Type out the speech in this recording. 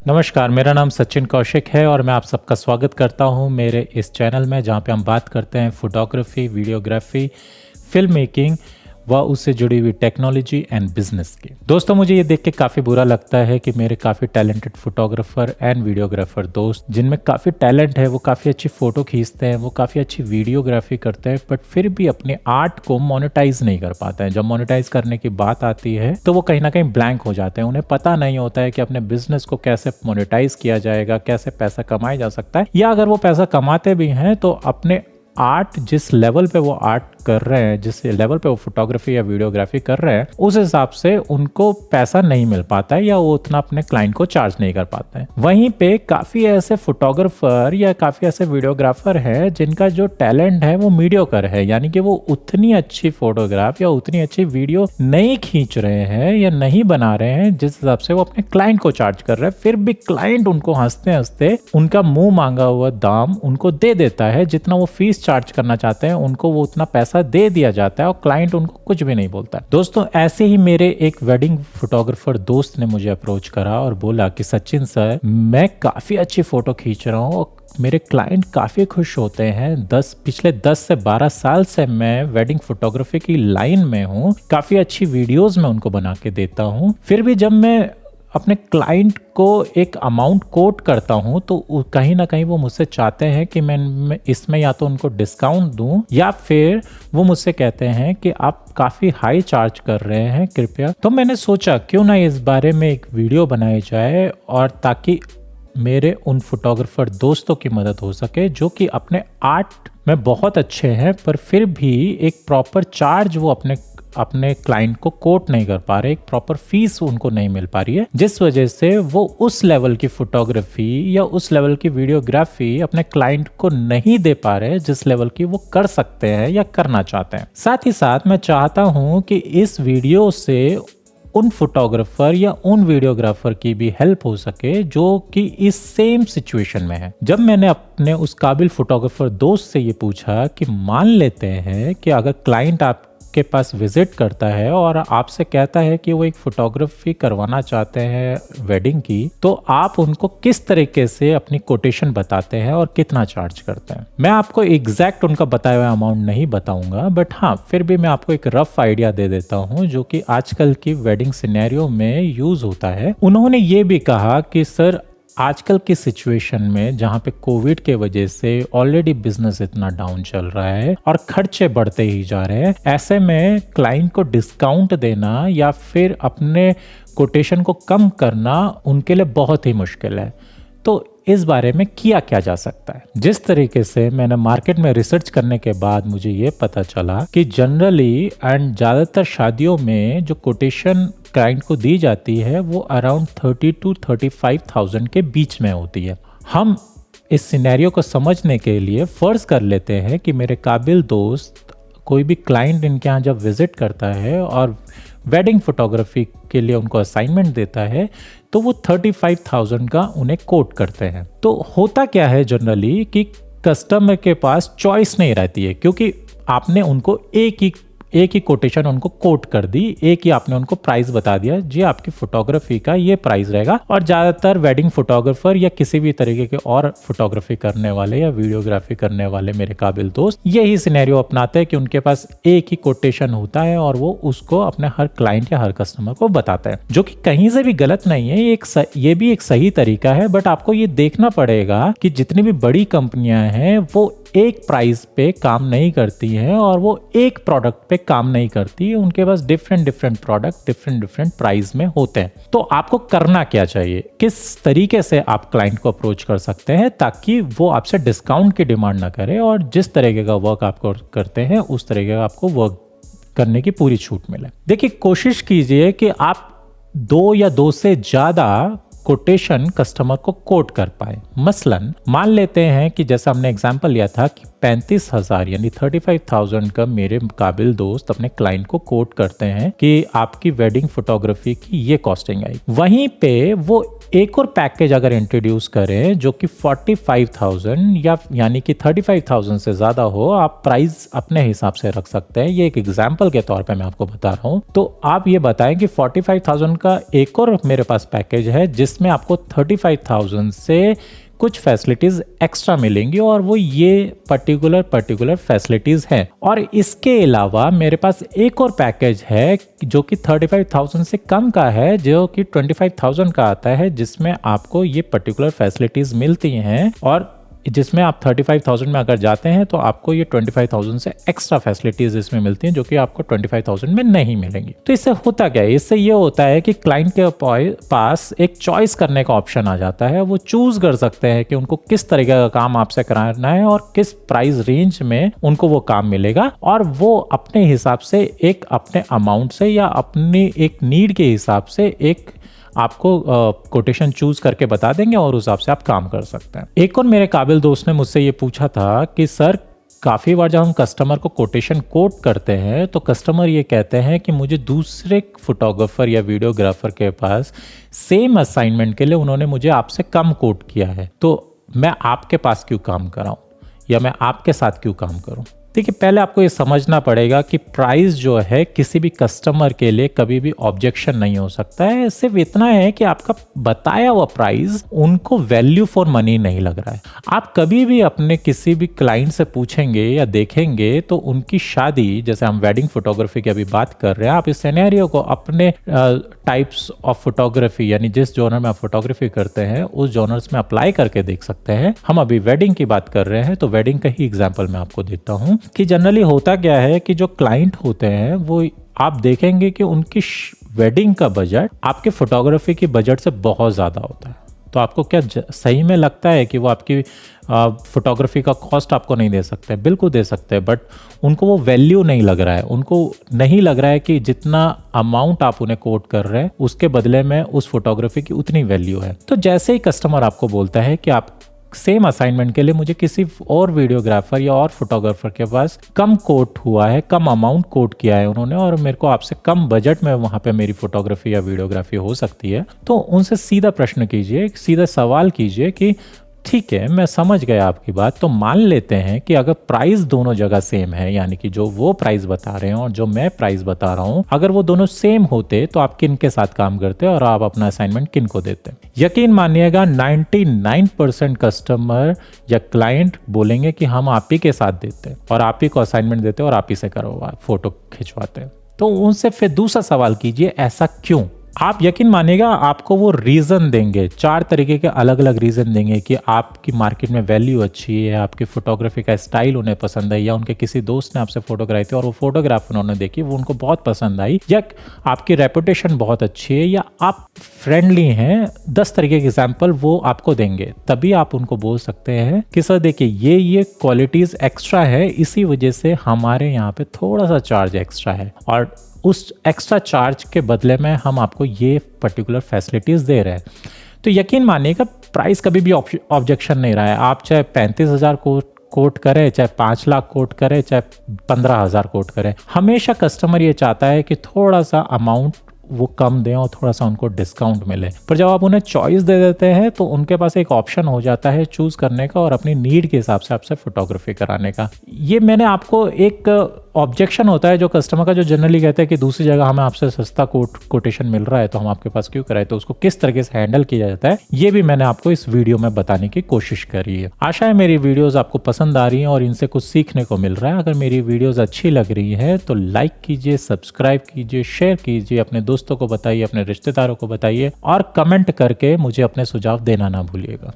नमस्कार, मेरा नाम सचिन कौशिक है और मैं आप सबका स्वागत करता हूं मेरे इस चैनल में जहां पे हम बात करते हैं फोटोग्राफी, वीडियोग्राफी, फिल्म मेकिंग व उससे जुड़ी हुई टेक्नोलॉजी एंड बिजनेस की। दोस्तों, मुझे ये देख के काफ़ी बुरा लगता है कि मेरे काफ़ी टैलेंटेड फोटोग्राफर एंड वीडियोग्राफर दोस्त जिनमें काफ़ी टैलेंट है, वो काफ़ी अच्छी फ़ोटो खींचते हैं, वो काफ़ी अच्छी वीडियोग्राफी करते हैं, बट फिर भी अपने आर्ट को मोनेटाइज नहीं कर पाते हैं। जब मोनेटाइज करने की बात आती है तो वो कहीं ना कहीं ब्लैंक हो जाते हैं। उन्हें पता नहीं होता है कि अपने बिजनेस को कैसे मोनेटाइज किया जाएगा, कैसे पैसा कमाया जा सकता है, या अगर वो पैसा कमाते भी हैं तो अपने आर्ट जिस लेवल पे वो आर्ट कर रहे हैं, जिस लेवल पे वो फोटोग्राफी या वीडियोग्राफी कर रहे हैं, उस हिसाब से उनको पैसा नहीं मिल पाता है या वो उतना अपने क्लाइंट को चार्ज नहीं कर पाते हैं। वहीं पे काफी ऐसे फोटोग्राफर या काफी ऐसे वीडियोग्राफर हैं जिनका जो टैलेंट है वो मीडियोकर है, यानी कि वो उतनी अच्छी फोटोग्राफ या उतनी अच्छी वीडियो नहीं खींच रहे हैं या नहीं बना रहे हैं जिस हिसाब से वो अपने क्लाइंट को चार्ज कर रहे हैं। फिर भी क्लाइंट उनको हंसते हंसते उनका मुंह मांगा हुआ दाम उनको दे देता है। जितना वो फीस चार्ज करना चाहते हैं उनको वो उतना पैसा दे दिया जाता है और क्लाइंट उनको कुछ भी नहीं बोलता। दोस्तों, ऐसे ही मेरे एक वेडिंग फोटोग्राफर दोस्त ने मुझे अप्रोच करा और बोला कि सचिन सर, मैं काफी अच्छी फोटो खींच रहा हूँ और मेरे क्लाइंट काफी खुश होते हैं। पिछले 10 से 12 साल से मैं वेडिंग फोटोग्राफी की लाइन में हूँ, काफी अच्छी वीडियोस मैं उनको बना के देता हूँ। फिर भी जब मैं अपने क्लाइंट को एक अमाउंट कोट करता हूं तो कहीं ना कहीं वो मुझसे चाहते हैं कि मैं इसमें या तो उनको डिस्काउंट दूं या फिर वो मुझसे कहते हैं कि आप काफ़ी हाई चार्ज कर रहे हैं, कृपया। तो मैंने सोचा क्यों ना इस बारे में एक वीडियो बनाई जाए और ताकि मेरे उन फोटोग्राफर दोस्तों की मदद हो सके जो कि अपने आर्ट में बहुत अच्छे हैं पर फिर भी एक प्रॉपर चार्ज वो अपने क्लाइंट को कोट नहीं कर पा रहे, एक प्रॉपर फीस उनको नहीं मिल पा रही है, जिस वजह से वो उस लेवल की फोटोग्राफी या उस लेवल की वीडियोग्राफी अपने क्लाइंट को नहीं दे पा रहे जिस लेवल की वो कर सकते हैं या करना चाहते हैं। साथ ही साथ मैं चाहता हूं कि इस वीडियो से उन फोटोग्राफर या उन वीडियोग्राफर की भी हेल्प हो सके जो कि इस सेम सिचुएशन में है। जब मैंने अपने उस काबिल फोटोग्राफर दोस्त से ये पूछा कि मान लेते हैं कि अगर क्लाइंट आप के पास विजिट करता है और आपसे कहता है कि वो एक फोटोग्राफी करवाना चाहते हैं वेडिंग की, तो आप उनको किस तरीके से अपनी कोटेशन बताते हैं और कितना चार्ज करते हैं। मैं आपको एग्जैक्ट उनका बताया हुआ अमाउंट नहीं बताऊंगा, बट हाँ, फिर भी मैं आपको एक रफ आइडिया दे देता हूं जो कि आजकल की वेडिंग सिनेरियो में यूज होता है। उन्होंने ये भी कहा कि सर, आजकल की सिचुएशन में जहां पे कोविड के वजह से ऑलरेडी बिजनेस इतना डाउन चल रहा है और खर्चे बढ़ते ही जा रहे हैं, ऐसे में क्लाइंट को डिस्काउंट देना या फिर अपने कोटेशन को कम करना उनके लिए बहुत ही मुश्किल है। तो इस बारे में किया क्या जा सकता है? जिस तरीके से मैंने मार्केट में रिसर्च करने के बाद मुझे ये पता चला कि जनरली एंड ज़्यादातर शादियों में जो कोटेशन क्लाइंट को दी जाती है वो अराउंड 30 to 35,000 के बीच में होती है। हम इस सिनेरियो को समझने के लिए फर्ज कर लेते हैं कि मेरे काबिल दोस्त कोई भी क्लाइंट इनके यहाँ जब विजिट करता है और वेडिंग फोटोग्राफी के लिए उनको असाइनमेंट देता है तो वो 35,000 का उन्हें कोट करते हैं। तो होता क्या है जनरली कि कस्टमर के पास चॉइस नहीं रहती है, क्योंकि आपने उनको एक ही कोटेशन उनको कोट कर दी, एक ही आपने उनको प्राइस बता दिया, जी आपकी फोटोग्राफी का ये प्राइस रहेगा। और ज्यादातर वेडिंग फोटोग्राफर या किसी भी तरीके के और फोटोग्राफी करने वाले या वीडियोग्राफी करने वाले मेरे काबिल दोस्त यही सिनेरियो अपनाते हैं कि उनके पास एक ही कोटेशन होता है और वो उसको अपने हर क्लाइंट या हर कस्टमर को बताते हैं, जो कि कहीं से भी गलत नहीं है। ये भी एक सही तरीका है, बट आपको ये देखना पड़ेगा कि जितनी भी बड़ी कंपनियां हैं वो एक प्राइस पे काम नहीं करती हैं और वो एक प्रोडक्ट पे काम नहीं करती है। उनके पास डिफरेंट प्रोडक्ट डिफरेंट प्राइस में होते हैं। तो आपको करना क्या चाहिए, किस तरीके से आप क्लाइंट को अप्रोच कर सकते हैं ताकि वो आपसे डिस्काउंट की डिमांड ना करे और जिस तरीके का वर्क आप करते हैं उस तरीके का आपको वर्क करने की पूरी छूट मिले। देखिए, कोशिश कीजिए कि आप 2 या 2 से ज्यादा कोटेशन कस्टमर को कोट कर पाए। मसलन मान लेते हैं कि जैसा हमने एग्जांपल लिया था कि 35,000 यानी 35,000 का मेरे काबिल दोस्त अपने क्लाइंट को कोट करते हैं कि आपकी वेडिंग फोटोग्राफी की ये कॉस्टिंग आई। वहीं पे वो एक और पैकेज अगर इंट्रोड्यूस करें जो कि 45,000 या यानी कि 35,000 से ज्यादा हो, आप प्राइस अपने हिसाब से रख सकते हैं। ये एक एग्जांपल के तौर पे मैं आपको बता रहा हूं। तो आप ये बताएं कि 45,000 का एक और मेरे पास पैकेज है जिसमें आपको 35,000 से कुछ फैसिलिटीज एक्स्ट्रा मिलेंगी और वो ये पर्टिकुलर फैसिलिटीज हैं। और इसके अलावा मेरे पास एक और पैकेज है जो कि 35,000 से कम का है, जो कि 25,000 का आता है, जिसमें आपको ये पर्टिकुलर फैसिलिटीज मिलती हैं और जिसमें आप 35,000 में अगर जाते हैं तो आपको ये 25,000 से एक्स्ट्रा फैसिलिटीज इसमें मिलती हैं जो कि आपको 25,000 में नहीं मिलेंगी। तो इससे होता क्या है? इससे ये होता है कि क्लाइंट के पास एक चॉइस करने का ऑप्शन आ जाता है। वो चूज कर सकते हैं कि उनको किस तरीके का काम आपसे कराना है और किस प्राइस रेंज में उनको वो काम मिलेगा, और वो अपने हिसाब से एक अपने अमाउंट से या अपनी एक नीड के हिसाब से एक आपको कोटेशन चूज करके बता देंगे और उस हिसाब से आप काम कर सकते हैं। एक और मेरे काबिल दोस्त ने मुझसे ये पूछा था कि सर, काफ़ी बार जब हम कस्टमर को कोटेशन कोट करते हैं तो कस्टमर ये कहते हैं कि मुझे दूसरे फोटोग्राफर या वीडियोग्राफर के पास सेम असाइनमेंट के लिए उन्होंने मुझे आपसे कम कोट किया है, तो मैं आपके पास क्यों काम कराऊं या मैं आपके साथ क्यों काम करूं? देखिए, पहले आपको ये समझना पड़ेगा कि प्राइस जो है किसी भी कस्टमर के लिए कभी भी ऑब्जेक्शन नहीं हो सकता है। सिर्फ इतना है कि आपका बताया हुआ प्राइस उनको वैल्यू फॉर मनी नहीं लग रहा है। आप कभी भी अपने किसी भी क्लाइंट से पूछेंगे या देखेंगे तो उनकी शादी, जैसे हम वेडिंग फोटोग्राफी की अभी बात कर रहे हैं, आप इस सिनेरियो को अपने टाइप्स ऑफ फोटोग्राफी यानी जिस जॉनर में आप फोटोग्राफी करते हैं उस जॉनर्स में अप्लाई करके देख सकते हैं। हम अभी वेडिंग की बात कर रहे हैं तो वेडिंग का ही एग्जाम्पल मैं आपको देता हूँ कि जनरली होता क्या है कि जो क्लाइंट होते हैं वो आप देखेंगे कि उनकी वेडिंग का बजट आपके फोटोग्राफी की बजट से बहुत ज़्यादा होता है। तो आपको क्या सही में लगता है कि वो आपकी फोटोग्राफी का कॉस्ट आपको नहीं दे सकते? बिल्कुल दे सकते हैं, बट उनको वो वैल्यू नहीं लग रहा है। उनको नहीं लग रहा है कि जितना अमाउंट आप उन्हें कोट कर रहे हैं उसके बदले में उस फोटोग्राफी की उतनी वैल्यू है। तो जैसे ही कस्टमर आपको बोलता है कि आप सेम असाइनमेंट के लिए मुझे किसी और वीडियोग्राफर या और फोटोग्राफर के पास कम कोट हुआ है, कम अमाउंट कोट किया है उन्होंने, और मेरे को आपसे कम बजट में वहां पे मेरी फोटोग्राफी या वीडियोग्राफी हो सकती है, तो उनसे सीधा प्रश्न कीजिए, सीधा सवाल कीजिए कि ठीक है, मैं समझ गया आपकी बात। तो मान लेते हैं कि अगर प्राइस दोनों जगह सेम है, यानी कि जो वो प्राइस बता रहे हैं और जो मैं प्राइस बता रहा हूं, अगर वो दोनों सेम होते तो आप किन के साथ काम करते और आप अपना असाइनमेंट किन को देते? यकीन मानिएगा 99% कस्टमर या क्लाइंट बोलेंगे कि हम आप ही के साथ देते और आप ही को असाइनमेंट देते और आप ही से करवा फोटो खिंचवाते। तो उनसे फिर दूसरा सवाल कीजिए, ऐसा क्यों? आप यकीन मानिएगा आपको वो रीजन देंगे, 4 तरीके के अलग अलग रीजन देंगे कि आपकी मार्केट में वैल्यू अच्छी है, आपकी फोटोग्राफी का स्टाइल उन्हें पसंद है, या उनके किसी दोस्त ने आपसे फोटो कराई थी और वो फोटोग्राफ उन्होंने देखी, वो उनको बहुत पसंद आई, या आपकी रेपुटेशन बहुत अच्छी है, या आप फ्रेंडली हैं। 10 तरीके के एग्जाम्पल वो आपको देंगे। तभी आप उनको बोल सकते हैं कि सर देखिए ये क्वालिटीज एक्स्ट्रा है, इसी वजह से हमारे यहाँ पे थोड़ा सा चार्ज एक्स्ट्रा है और उस एक्स्ट्रा चार्ज के बदले में हम आपको ये पर्टिकुलर फैसिलिटीज दे रहे हैं। तो यकीन मानिएगा प्राइस कभी भी ऑब्जेक्शन नहीं रहा है। आप चाहे 35,000 कोट करें, चाहे 5 लाख कोट करें, चाहे 15,000 कोट करें, हमेशा कस्टमर ये चाहता है कि थोड़ा सा अमाउंट वो कम दें और थोड़ा सा उनको डिस्काउंट मिले। पर जब आप उन्हें चॉइस दे देते हैं तो उनके पास एक ऑप्शन हो जाता है चूज करने का और अपनी नीड के हिसाब से आपसे फोटोग्राफी कराने का। ये मैंने आपको एक ऑब्जेक्शन होता है जो कस्टमर का, जो जनरली कहते हैं कि दूसरी जगह हमें आपसे सस्ता कोटेशन मिल रहा है तो हम आपके पास क्यों कराए, तो उसको किस तरीके से हैंडल किया जाता है ये भी मैंने आपको इस वीडियो में बताने की कोशिश करी है। आशा है मेरी वीडियोस आपको पसंद आ रही हैं और इनसे कुछ सीखने को मिल रहा है। अगर मेरी वीडियोस अच्छी लग रही है तो लाइक कीजिए, सब्सक्राइब कीजिए, शेयर कीजिए, अपने दोस्तों को बताइए, अपने रिश्तेदारों को बताइए और कमेंट करके मुझे अपने सुझाव देना ना भूलिएगा।